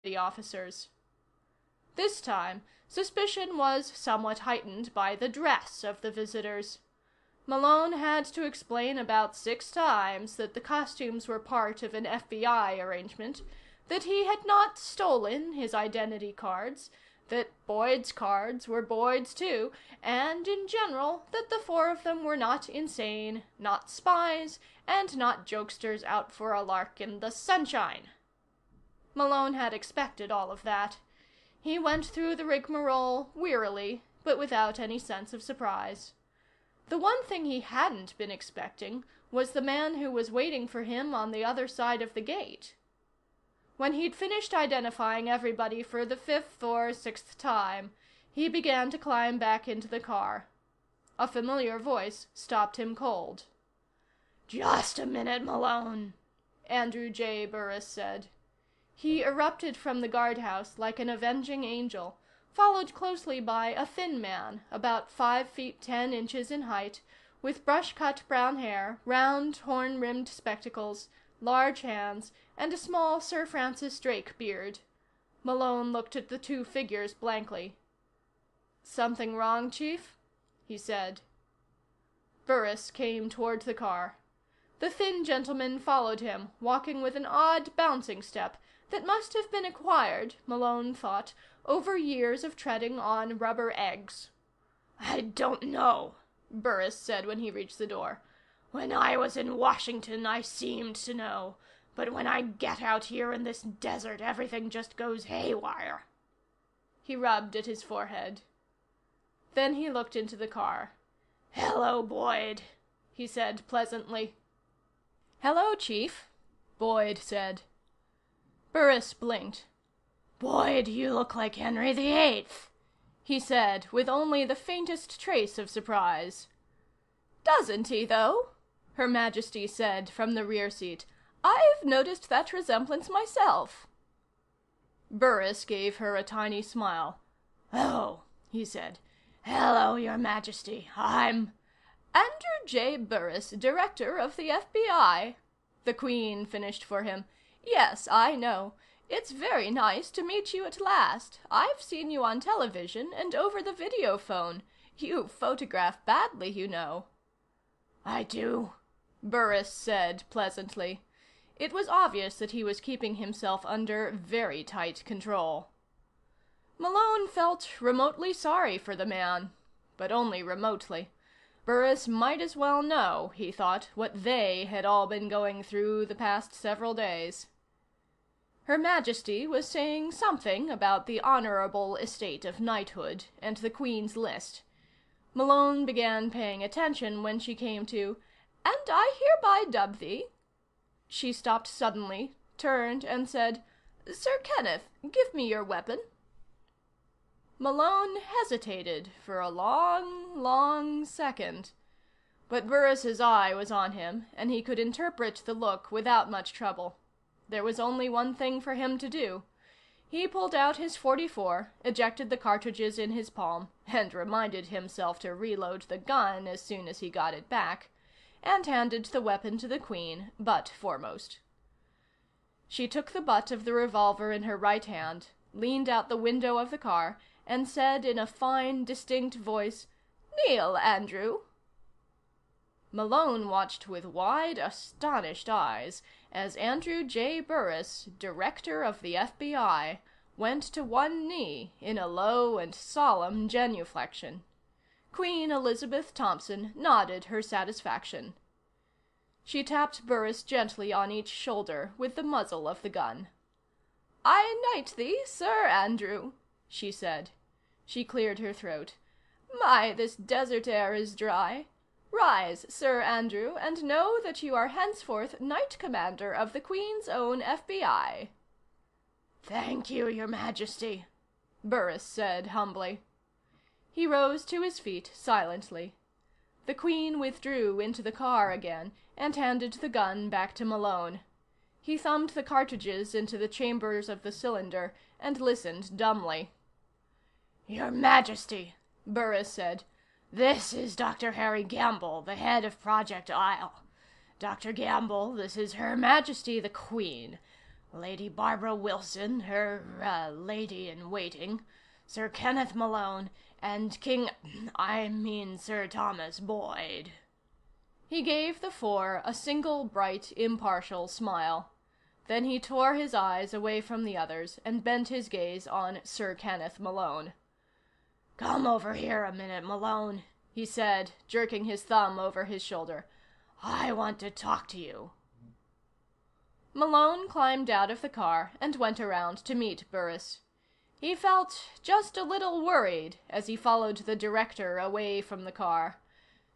the officers. This time, suspicion was somewhat heightened by the dress of the visitors. Malone had to explain about 6 times that the costumes were part of an FBI arrangement, that he had not stolen his identity cards, that Boyd's cards were Boyd's too, and in general that the 4 of them were not insane, not spies, and not jokesters out for a lark in the sunshine. Malone had expected all of that. He went through the rigmarole wearily, but without any sense of surprise. The one thing he hadn't been expecting was the man who was waiting for him on the other side of the gate. When he'd finished identifying everybody for the 5th or 6th time, he began to climb back into the car. A familiar voice stopped him cold. "Just a minute, Malone," Andrew J. Burris said. He erupted from the guardhouse like an avenging angel, followed closely by a thin man, about 5 feet 10 inches in height, with brush-cut brown hair, round, horn-rimmed spectacles, large hands, and a small Sir Francis Drake beard. Malone looked at the 2 figures blankly. "Something wrong, Chief?" he said. Burris came toward the car. The thin gentleman followed him, walking with an odd bouncing step that must have been acquired, Malone thought, over years of treading on rubber eggs. "I don't know," Burris said when he reached the door. "When I was in Washington, I seemed to know. But when I get out here in this desert, everything just goes haywire." He rubbed at his forehead. Then he looked into the car. "Hello, Boyd," he said pleasantly. "Hello, Chief," Boyd said. Burris blinked. "Boyd, you look like Henry VIII," he said, with only the faintest trace of surprise. "Doesn't he, though?" Her Majesty said from the rear seat. "I've noticed that resemblance myself." Burris gave her a tiny smile. "Oh," he said. "Hello, Your Majesty. I'm—" "Andrew J. Burris, Director of the FBI," the Queen finished for him. "Yes, I know. It's very nice to meet you at last. I've seen you on television and over the video phone. You photograph badly, you know." "I do," Burris said pleasantly. It was obvious that he was keeping himself under very tight control. Malone felt remotely sorry for the man, but only remotely. Burris might as well know, he thought, what they had all been going through the past several days. Her Majesty was saying something about the honorable estate of knighthood and the Queen's list. Malone began paying attention when she came to, "And I hereby dub thee." She stopped suddenly, turned, and said, "Sir Kenneth, give me your weapon." Malone hesitated for a long, long second. But Burris's eye was on him, and he could interpret the look without much trouble. There was only one thing for him to do. He pulled out his .44, ejected the cartridges in his palm, and reminded himself to reload the gun as soon as he got it back, and handed the weapon to the Queen, butt foremost. She took the butt of the revolver in her right hand, leaned out the window of the car, and said in a fine, distinct voice, "Kneel, Andrew." Malone watched with wide, astonished eyes as Andrew J. Burris, Director of the FBI, went to one knee in a low and solemn genuflection. Queen Elizabeth Thompson nodded her satisfaction. She tapped Burris gently on each shoulder with the muzzle of the gun. "I knight thee, Sir Andrew," she said. She cleared her throat. "My, this desert air is dry. Rise, Sir Andrew, and know that you are henceforth Knight Commander of the Queen's Own FBI." "Thank you, Your Majesty," Burris said humbly. He rose to his feet silently. The Queen withdrew into the car again and handed the gun back to Malone. He thumbed the cartridges into the chambers of the cylinder and listened dumbly. "Your Majesty," Burris said, "this is Dr. Harry Gamble, the head of Project Isle. Dr. Gamble, this is Her Majesty the Queen. Lady Barbara Wilson, her, lady-in-waiting, Sir Kenneth Malone, and Sir Thomas Boyd." He gave the four a single bright, impartial smile. Then he tore his eyes away from the others and bent his gaze on Sir Kenneth Malone. "Come over here a minute, Malone," he said, jerking his thumb over his shoulder. "I want to talk to you." Malone climbed out of the car and went around to meet Burris. He felt just a little worried as he followed the director away from the car.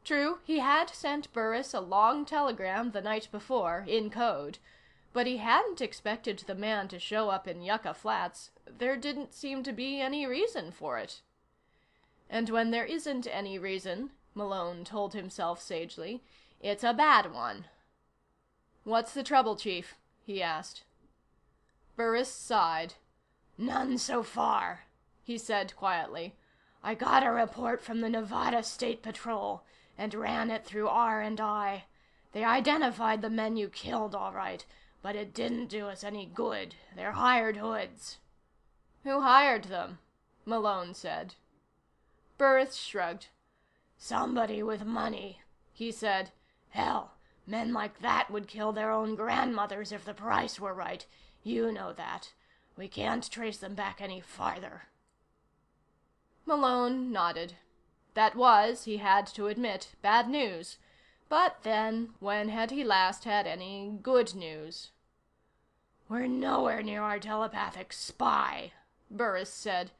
True, he had sent Burris a long telegram the night before, in code, but he hadn't expected the man to show up in Yucca Flats. There didn't seem to be any reason for it. And when there isn't any reason, Malone told himself sagely, it's a bad one. "What's the trouble, Chief?" he asked. Burris sighed. "None so far," he said quietly. "I got a report from the Nevada State Patrol and ran it through R&I. They identified the men you killed all right, but it didn't do us any good. They're hired hoods." "Who hired them?" Malone said. Burris shrugged. "Somebody with money," he said. "Hell, men like that would kill their own grandmothers if the price were right. You know that. We can't trace them back any farther." Malone nodded. That was, he had to admit, bad news. But then, when had he last had any good news? "We're nowhere near our telepathic spy," Burris said.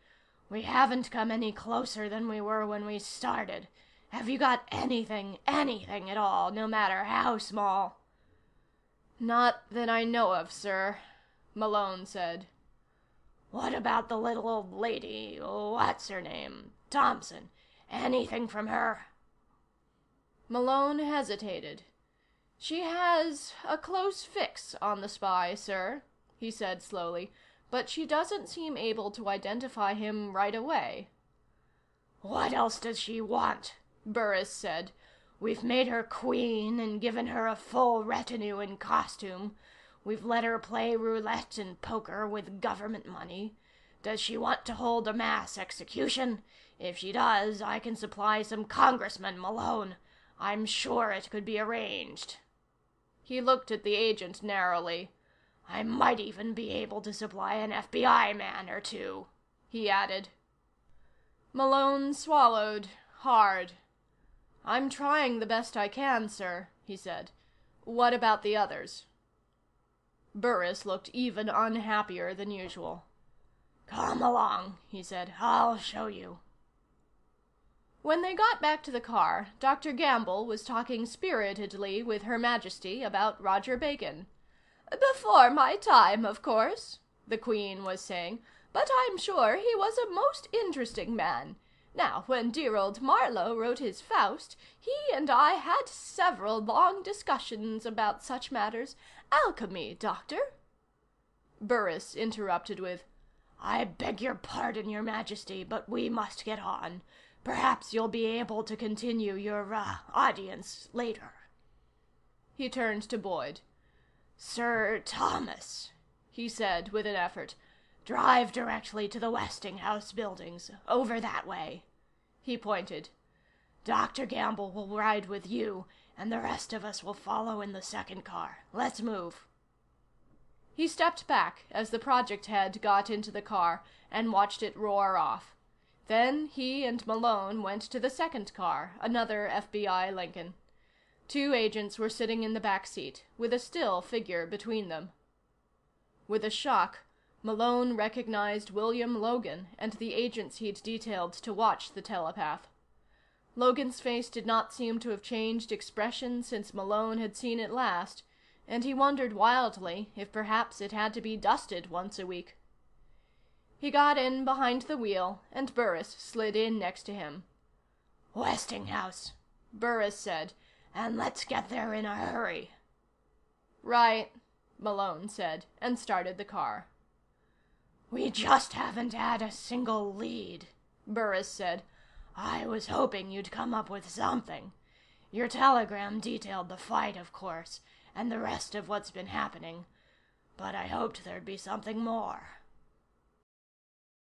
"We haven't come any closer than we were when we started. Have you got anything at all, no matter how small?" "Not that I know of, sir," Malone said. "What about the little old lady, what's her name? Thompson. Anything from her?" Malone hesitated. "She has a close fix on the spy, sir," he said slowly, "but she doesn't seem able to identify him right away." "What else does she want?" Burris said. "We've made her queen and given her a full retinue in costume. We've let her play roulette and poker with government money. Does she want to hold a mass execution? If she does, I can supply some congressmen, Malone. I'm sure it could be arranged." He looked at the agent narrowly. "I might even be able to supply an FBI man or two," he added. Malone swallowed hard. "I'm trying the best I can, sir," he said. "What about the others?" Burris looked even unhappier than usual. "Come along," he said. "I'll show you." When they got back to the car, Dr. Gamble was talking spiritedly with Her Majesty about Roger Bacon. "Before my time, of course," the Queen was saying, "but I'm sure he was a most interesting man. Now, when dear old Marlowe wrote his Faust, he and I had several long discussions about such matters. Alchemy, Doctor." Burris interrupted with, "I beg your pardon, Your Majesty, but we must get on. Perhaps you'll be able to continue your, audience later." He turned to Boyd. "Sir Thomas," he said with an effort, "drive directly to the Westinghouse buildings. Over that way." He pointed. "Dr. Gamble will ride with you, and the rest of us will follow in the second car. Let's move." He stepped back as the project head got into the car and watched it roar off. Then he and Malone went to the second car, another FBI Lincoln. Two agents were sitting in the back seat, with a still figure between them. With a shock, Malone recognized William Logan and the agents he'd detailed to watch the telepath. Logan's face did not seem to have changed expression since Malone had seen it last, and he wondered wildly if perhaps it had to be dusted once a week. He got in behind the wheel, and Burris slid in next to him. "Westinghouse," Burris said, "and let's get there in a hurry." "Right," Malone said, and started the car. "We just haven't had a single lead," Burris said. "I was hoping you'd come up with something. Your telegram detailed the fight, of course, and the rest of what's been happening. but I hoped there'd be something more."